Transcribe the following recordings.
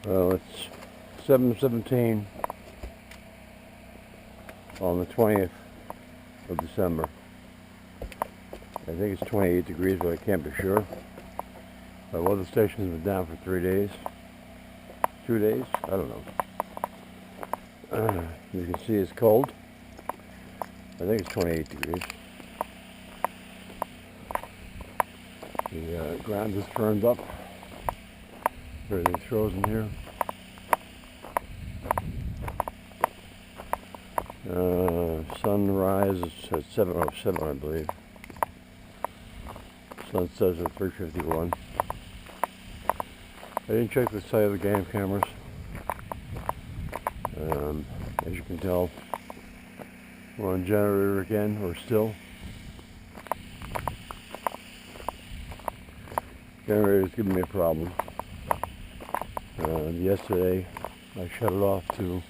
Well, it's 7:17 on the 20th of December. I think it's 28 degrees, but I can't be sure. My weather station's been down for 3 days. 2 days? I don't know. You can see it's cold. I think it's 28 degrees. The ground is firmed up. Everything's frozen here. Sunrise is at 7:07, I believe. Sunset at 3:51. I didn't check the side of the game cameras. As you can tell, we're on generator again, or still. Generator's giving me a problem. Yesterday, I shut it off to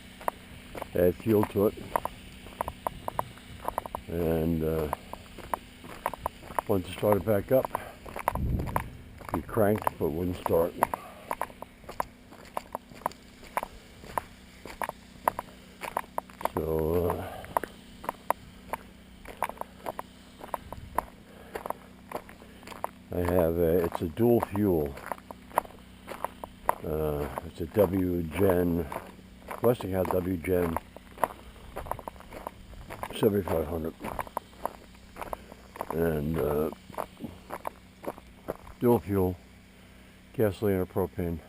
add fuel to it, and once it started back up, it cranked but wouldn't start. So I have it's a dual fuel. It's a W-Gen, Westinghouse W-Gen 7500, and dual fuel, gasoline or propane.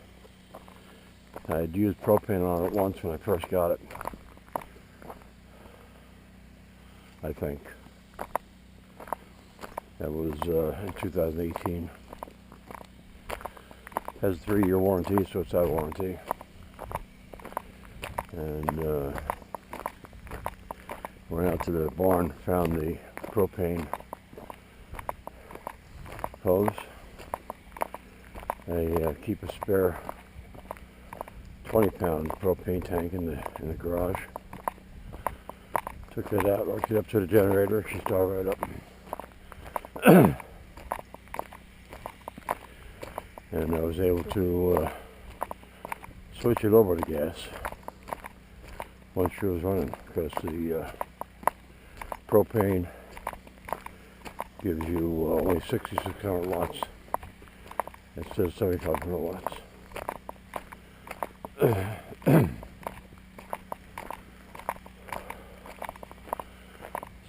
I'd used propane on it once when I first got it, I think. That was in 2018. Has a 3-year warranty, so it's out of warranty. And went out to the barn, found the propane hose. I keep a spare 20-pound propane tank in the garage. Took that out, hooked it up to the generator. She started right up. And I was able to switch it over to gas once she was running, because the propane gives you only 6,600 watts instead of 7,500 watts.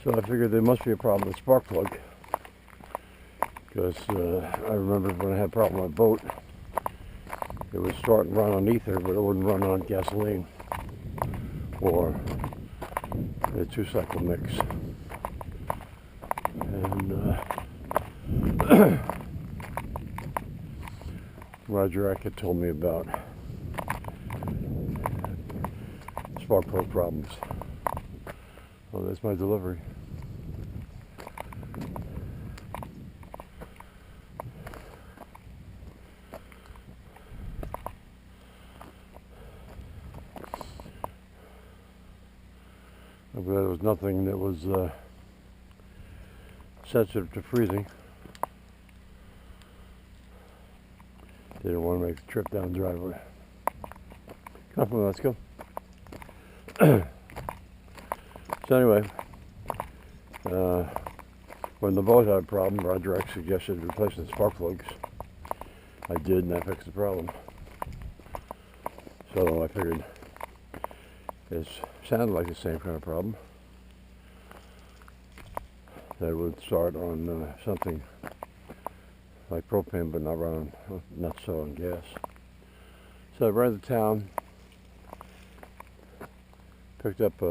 So I figured there must be a problem with the spark plug, because I remember when I had a problem with my boat, it would start and run on ether, but it wouldn't run on gasoline or the 2-cycle mix. And Roger Ackett told me about spark plug problems. Well, that's my delivery. I'm glad it was nothing that was sensitive to freezing. Didn't want to make the trip down the driveway. Come on, let's go. So anyway, when the boat had a problem, Roger X suggested replacing the spark plugs. I did, and I fixed the problem. So I figured it sounded like the same kind of problem. That would start on something like propane, but not so on gas. So I ran to town, picked up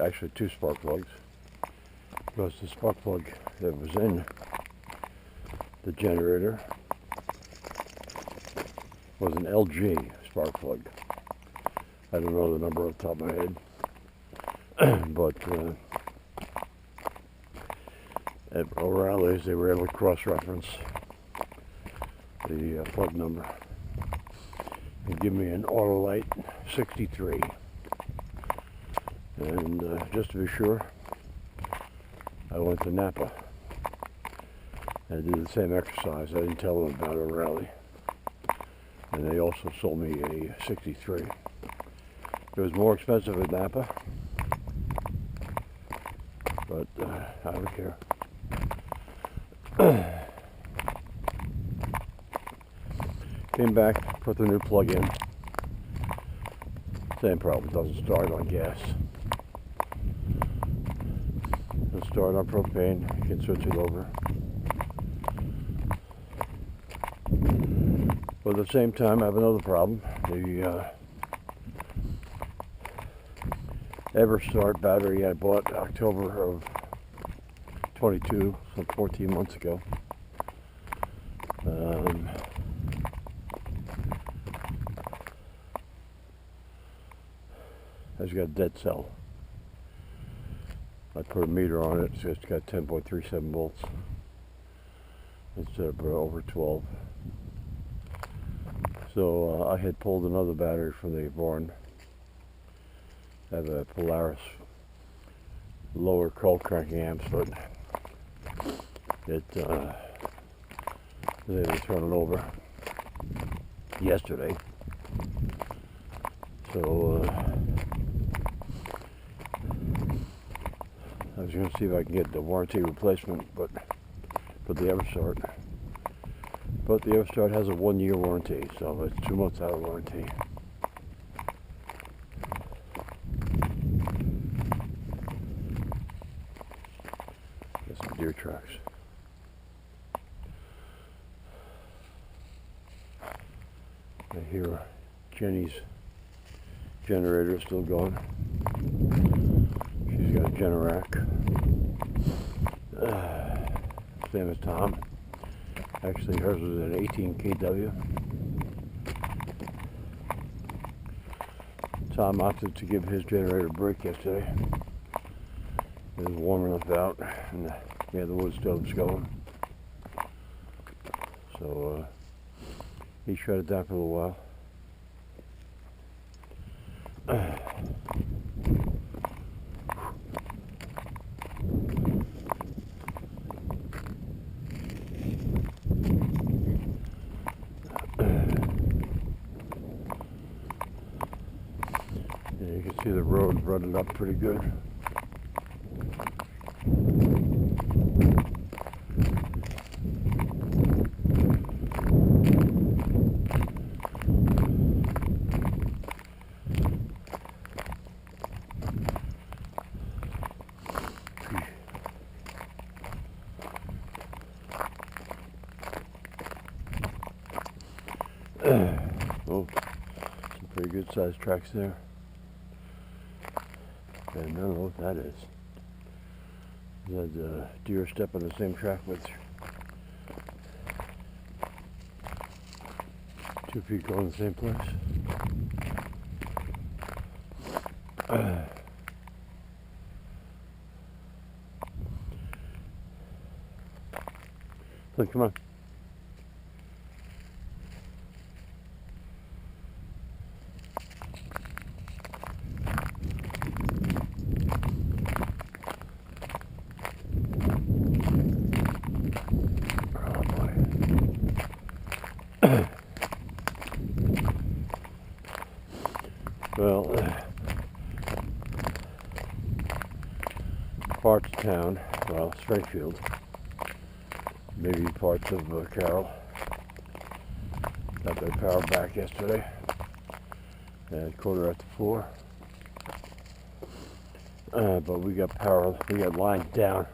actually 2 spark plugs, because the spark plug that was in the generator was an LG spark plug. I don't know the number off the top of my head, but at O'Reilly's they were able to cross-reference the plug number and give me an Autolite 63. And just to be sure, I went to Napa and did the same exercise. I didn't tell them about O'Reilly. and they also sold me a 63. It was more expensive at Napa, but I don't care. Came back, put the new plug in. Same problem, doesn't start on gas. It'll start on propane, you can switch it over. But at the same time, I have another problem. The EverStart battery I bought October of 22, some 14 months ago. It's got a dead cell. I put a meter on it, so it's got 10.37 volts instead of over 12. So I had pulled another battery from the barn. I have a Polaris lower cold cranking amps, but it was able to turn it over yesterday. So I was going to see if I can get the warranty replacement, but for the EverStart. But the EverStart has a 1-year warranty, so it's 2 months out of warranty. Got some deer tracks. I hear Jenny's generator is still going. She's got a Generac. Same as Tom. Actually, hers was an 18 kW. Tom opted to give his generator a break yesterday. It was warm enough out, and we had the wood stoves going. So he shut it down for a little while. You can see the road running up pretty good. Oh, some pretty good sized tracks there. And I don't know what that is. Is that a deer step on the same track with 2 feet going in the same place? Flynn, come on. Well, parts of town, well, Springfield, maybe parts of Carroll, got their power back yesterday at 4:15. But we got power, we got lines down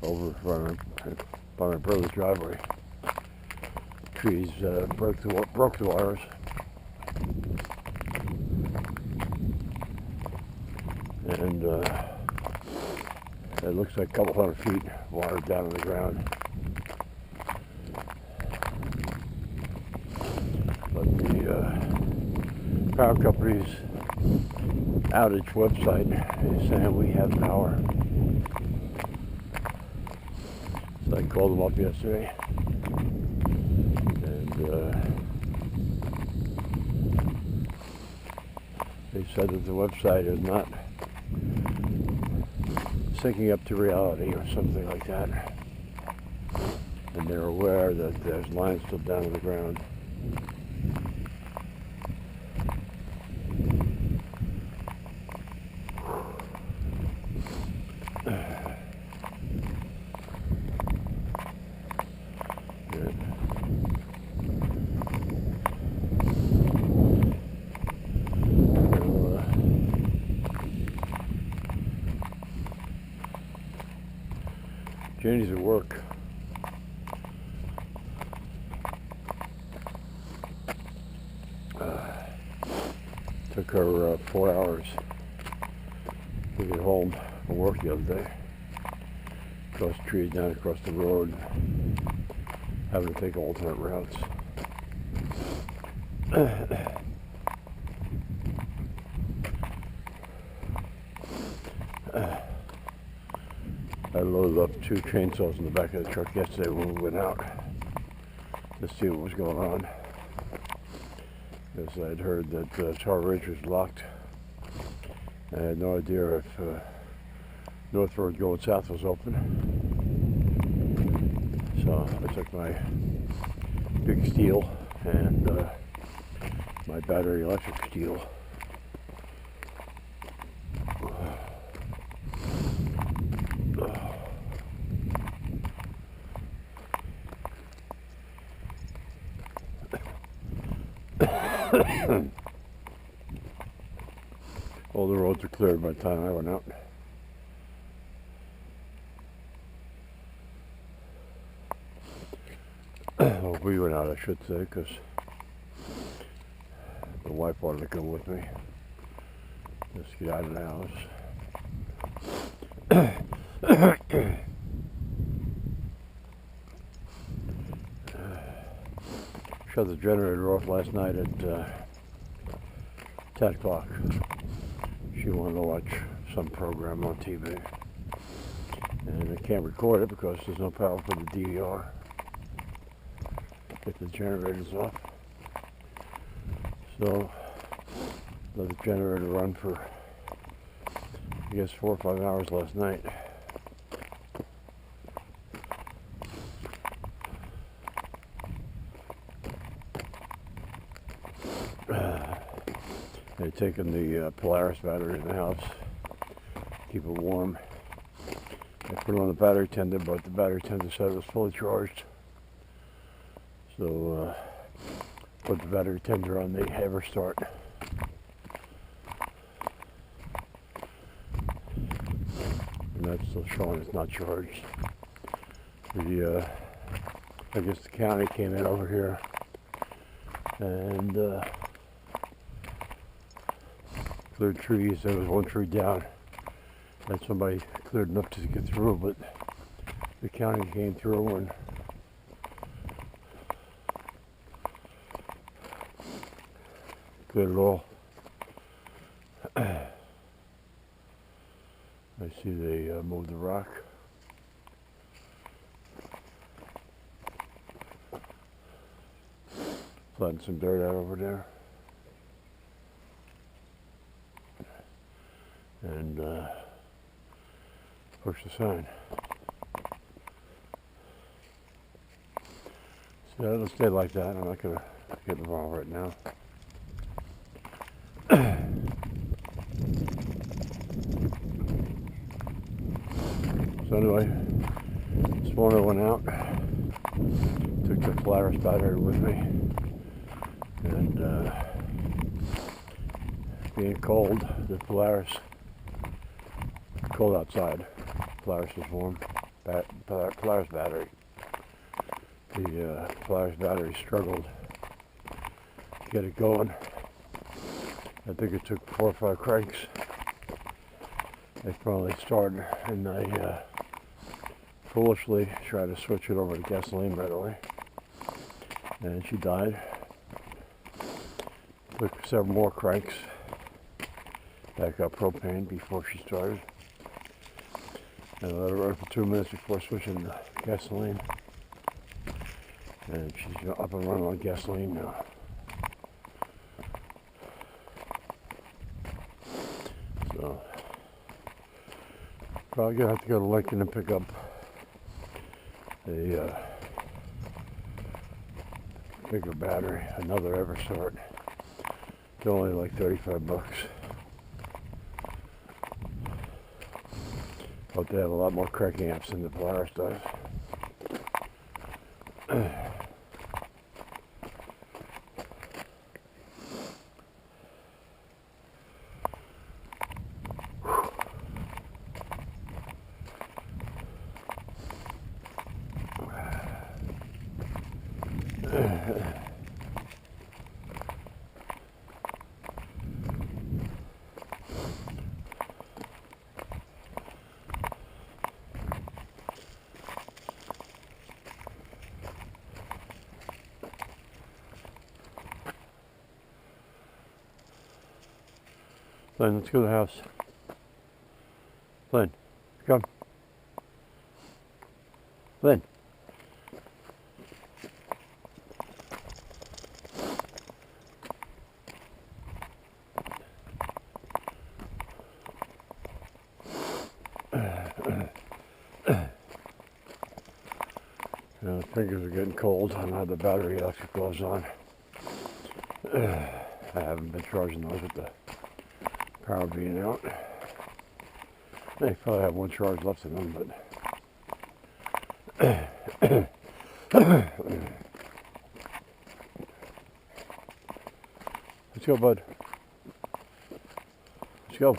over by my brother's driveway. Trees broke the wires. And it looks like a couple hundred feet water down on the ground. But the power company's outage website is saying we have power. So I called them up yesterday, and they said that the website is not syncing up to reality or something like that, and they're aware that there's lines still down on the ground. Janie's at work. Took her 4 hours to get home from work the other day. Across the trees, down across the road, having to take alternate routes. I loaded up 2 chainsaws in the back of the truck yesterday when we went out to see what was going on. Because I'd heard that Tar Ridge was locked. I had no idea if North Road going south was open. So I took my big steel and my battery electric steel. All the roads are cleared by the time I went out. Well, we went out, I should say, because the wife wanted to come with me. Just get out of the house. Shut the generator off last night at 10 o'clock. She wanted to watch some program on TV. And I can't record it because there's no power for the DVR. If the generator's off. So, let the generator run for, I guess, 4 or 5 hours last night. They'd taken the Polaris battery in the house, keep it warm. I put it on the battery tender, but the battery tender said it was fully charged. So, put the battery tender on the EverStart. And that's still showing it's not charged. I guess the county came in over here and cleared trees. There was one tree down that somebody cleared enough to get through, but the county came through and cleared it all. I see they moved the rock. Flattened some dirt out over there. And push the sign. So it'll stay like that. I'm not going to get involved right now. So anyway, this morning I went out, took the Polaris battery with me, and being cold, the Polaris, cold outside, Polaris is warm, Polaris battery. The Polaris battery struggled to get it going. I think it took 4 or 5 cranks. It finally started, and I foolishly tried to switch it over to gasoline right away, and she died. Took several more cranks back up propane before she started, and I let her run for 2 minutes before switching to gasoline, and she's up and running on gasoline now. So probably gonna have to go to Lincoln and pick up a bigger battery, another EverStart. It's only like 35 bucks. But they have a lot more cranking amps than the Polaris does. Flynn, let's go to the house. Flynn, come. Flynn. The fingers are getting cold. I don't have the battery electric gloves on. I haven't been charging those with the power being out. They probably have one charge left in them, but let's go, bud. Let's go.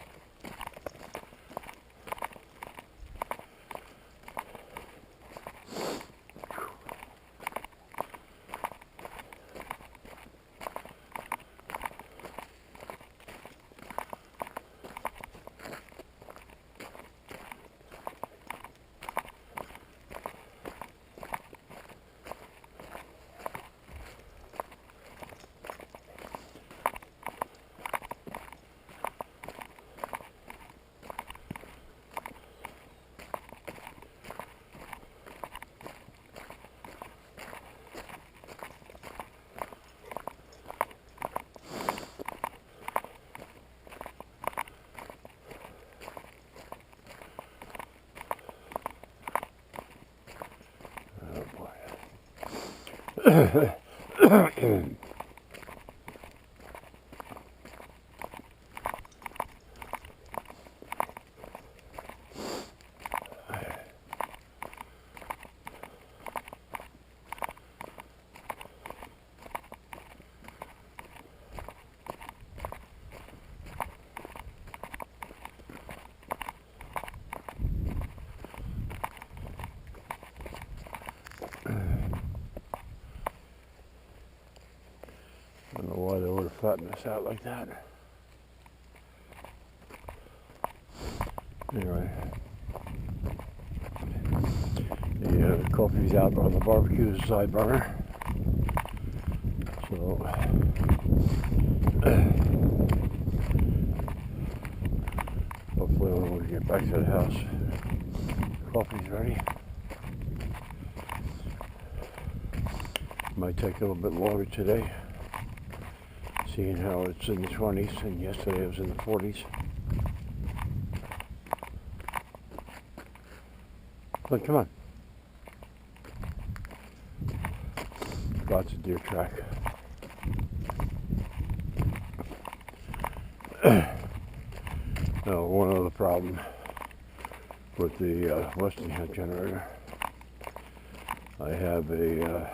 I don't know why they would have flattened this out like that. Anyway, the coffee's out on the barbecue side burner. So hopefully when we get back to the house, coffee's ready. Might take a little bit longer today, seeing how it's in the 20s and yesterday it was in the 40s. But come on. Lots of deer track. Now, one other problem with the Westinghouse generator, I have a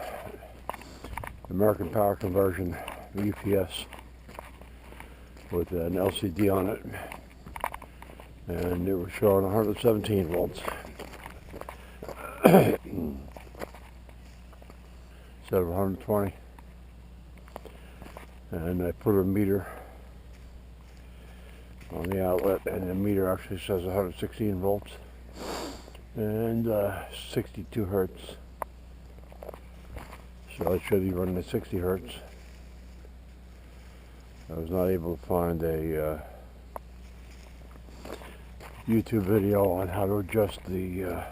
American Power Conversion UPS with an LCD on it, and it was showing 117 volts instead of 120, and I put a meter on the outlet, and the meter actually says 116 volts and 62 hertz, so it should be running at 60 hertz. I was not able to find a YouTube video on how to adjust the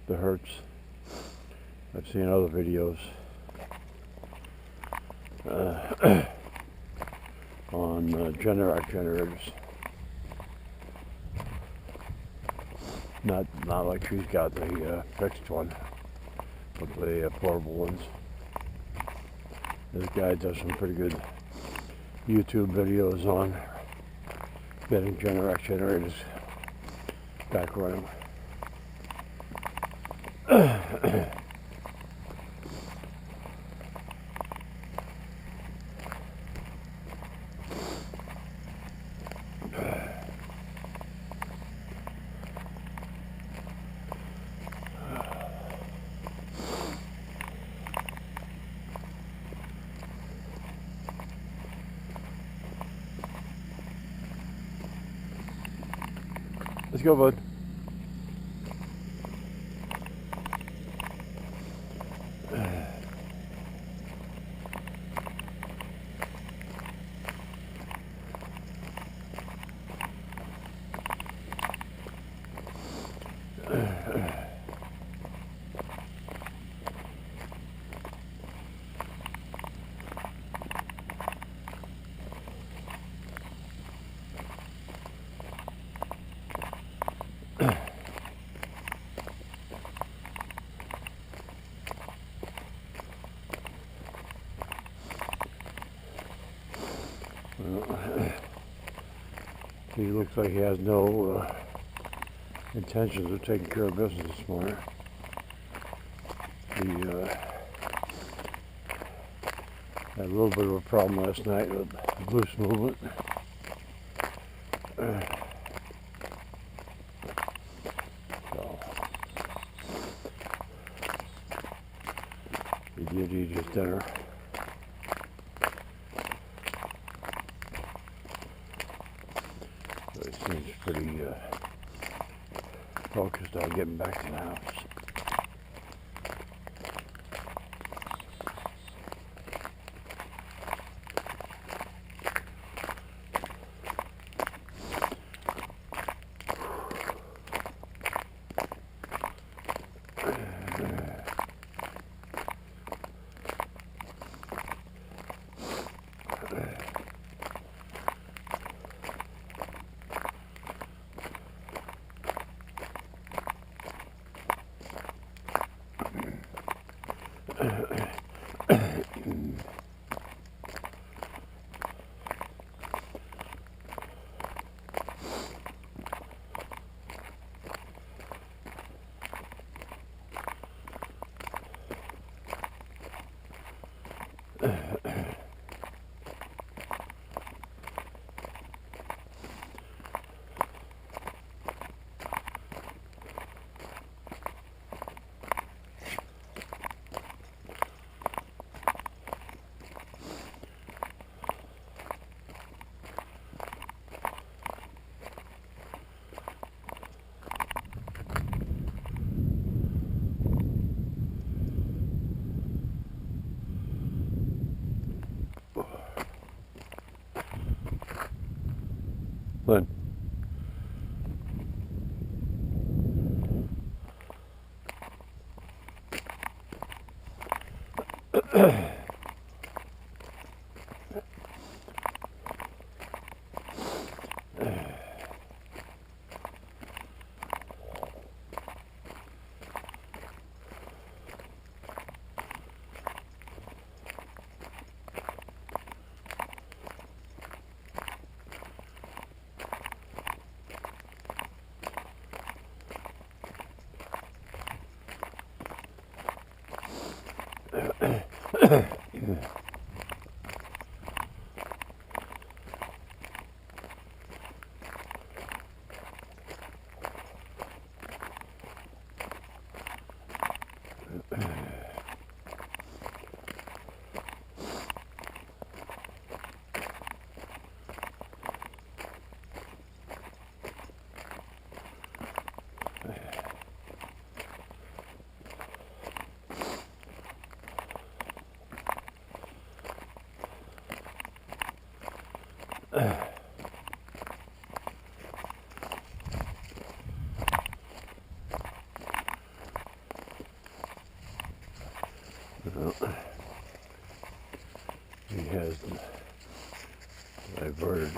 hertz. I've seen other videos on Generac generators. Not like she's got the fixed one, but the portable ones. This guy does some pretty good YouTube videos on getting Generac generators back running. Let's go, bud. He looks like he has no intentions of taking care of business this morning. He had a little bit of a problem last night with loose movement. So he did eat his dinner. But he seems pretty focused on getting back to the house. Flynn. He has diverted.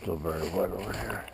Still very wet over here.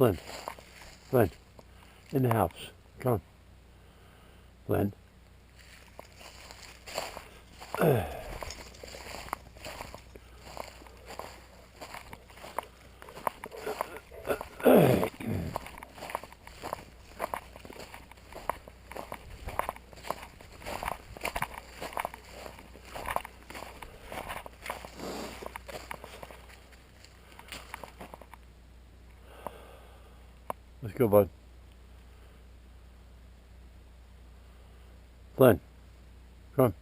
Flynn. Flynn. In the house. Come on. Flynn. Let's go, bud. Flynn. Come on.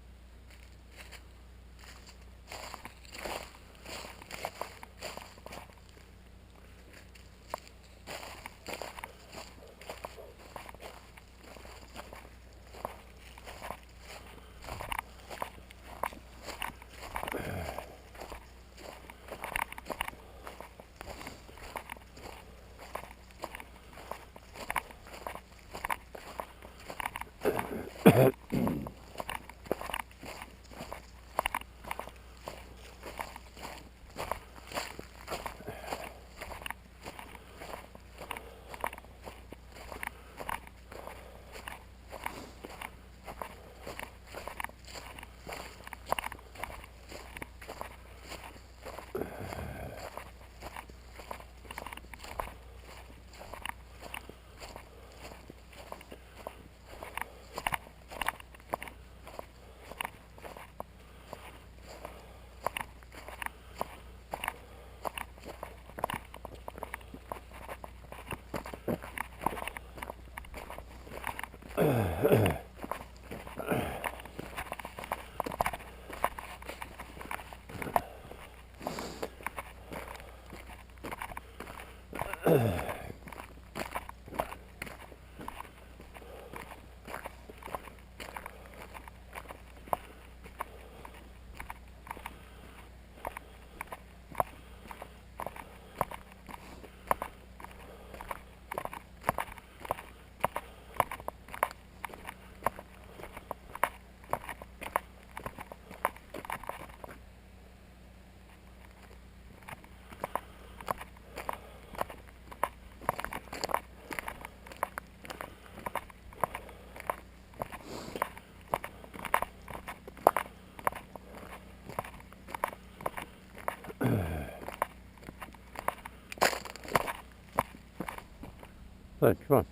Flynn, come on.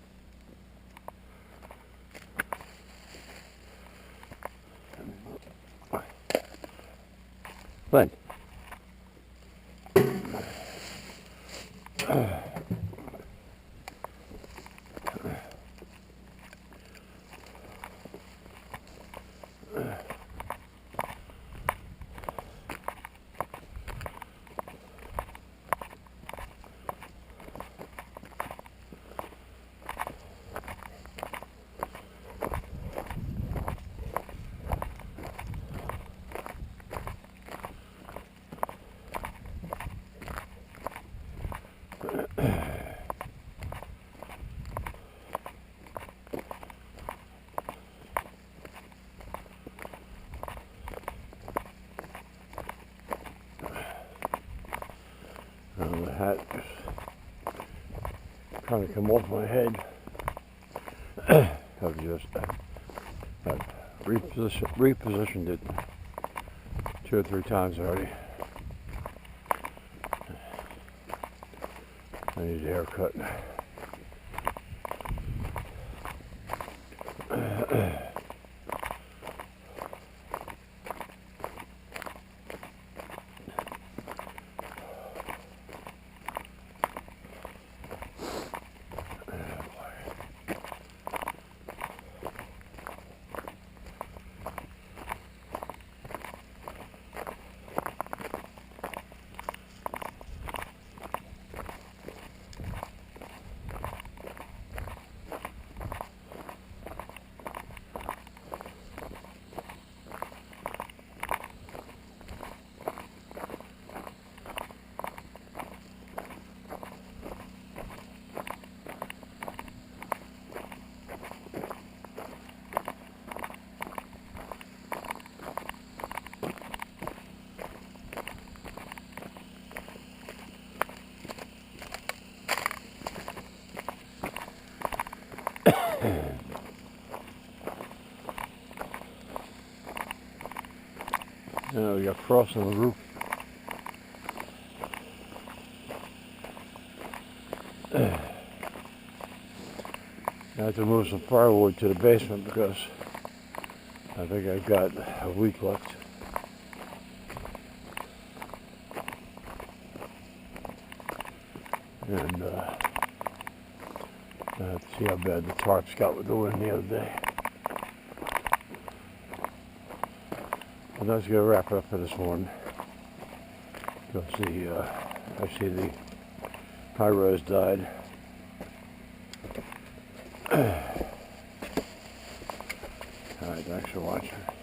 Flynn. The hat is trying to come off my head. I've just repositioned it 2 or 3 times already. I need a haircut. We got frost on the roof. I have to move some firewood to the basement because I think I've got a week left. And I have to see how bad the tarps got with the wind the other day. But that's going to wrap it up for this morning. You'll see, I see the high res died. Alright, thanks for watching.